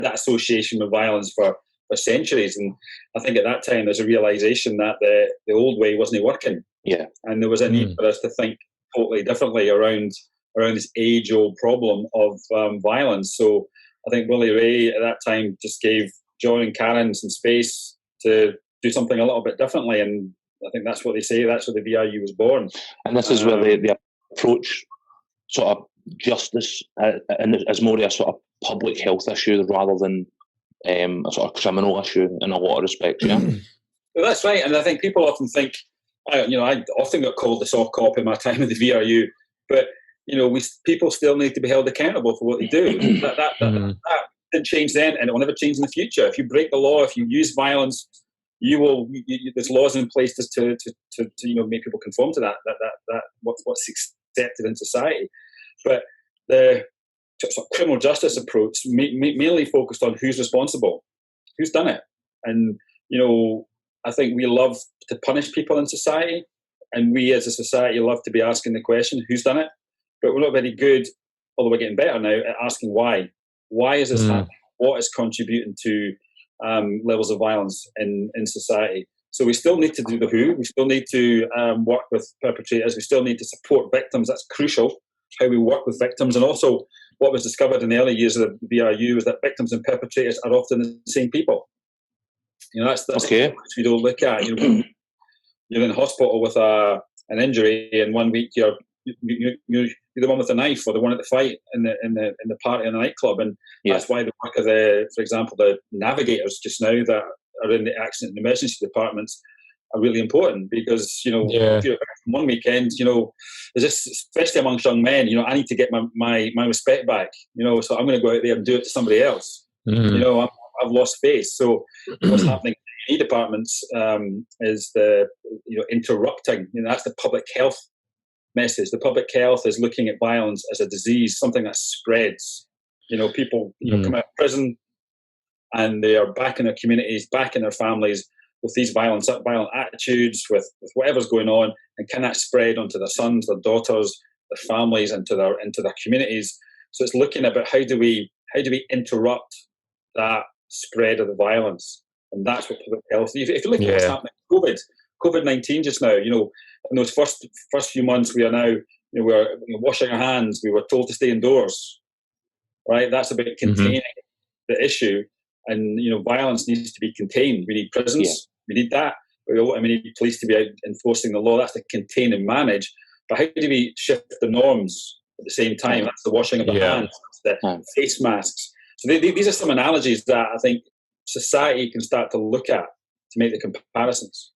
that association with violence for centuries. And I think at that time there's a realisation that the old way wasn't working. Yeah. And there was a need for us to think totally differently around this age-old problem of violence. So I think Willie Ray at that time just gave John and Karen some space to do something a little bit differently, and I think that's what they say, that's where the VRU was born. And this is where they approach sort of justice as more of a sort of public health issue rather than a sort of criminal issue in a lot of respects, yeah? Well, that's right, and I think people often think, I often got called the soft cop in my time at the VRU, but, people still need to be held accountable for what they do. That didn't change then, and it will never change in the future. If you break the law, if you use violence, there's laws in place to make people conform to that what's accepted in society. But the sort of criminal justice approach mainly focused on who's responsible, who's done it. And I think we love to punish people in society, and we as a society love to be asking the question, who's done it? But we're not very good, although we're getting better now, at asking why. Why is this happening? What is contributing to levels of violence in society? So we still need to do the who. We still need to work with perpetrators. We still need to support victims. That's crucial, how we work with victims. And also what was discovered in the early years of the VRU is that victims and perpetrators are often the same people. That's okay. Which we don't look at. You're in hospital with an injury, and 1 week you're the one with the knife or the one at the fight in the party in the nightclub, and that's why the work of for example, the navigators just now that are in the accident and emergency departments are really important, because if you're from one weekend, there's this, especially amongst young men, I need to get my respect back, so I'm going to go out there and do it to somebody else. I've lost face. So what's happening in any departments is the interrupting. That's the public health message. The public health is looking at violence as a disease, something that spreads. People come out of prison and they are back in their communities, back in their families with these violent attitudes, with whatever's going on, and can that spread onto their sons, their daughters, their families, into their communities. So it's looking about how do we interrupt that spread of the violence, and that's what public health. If you look at what's happening with COVID-19 just now, in those first few months, we are now we're washing our hands. We were told to stay indoors, right? That's about containing the issue, and violence needs to be contained. We need prisons, we need that, but we need police to be out enforcing the law. That's to contain and manage. But how do we shift the norms at the same time? That's the washing of the hands, that's the face masks. So these are some analogies that I think society can start to look at to make the comparisons.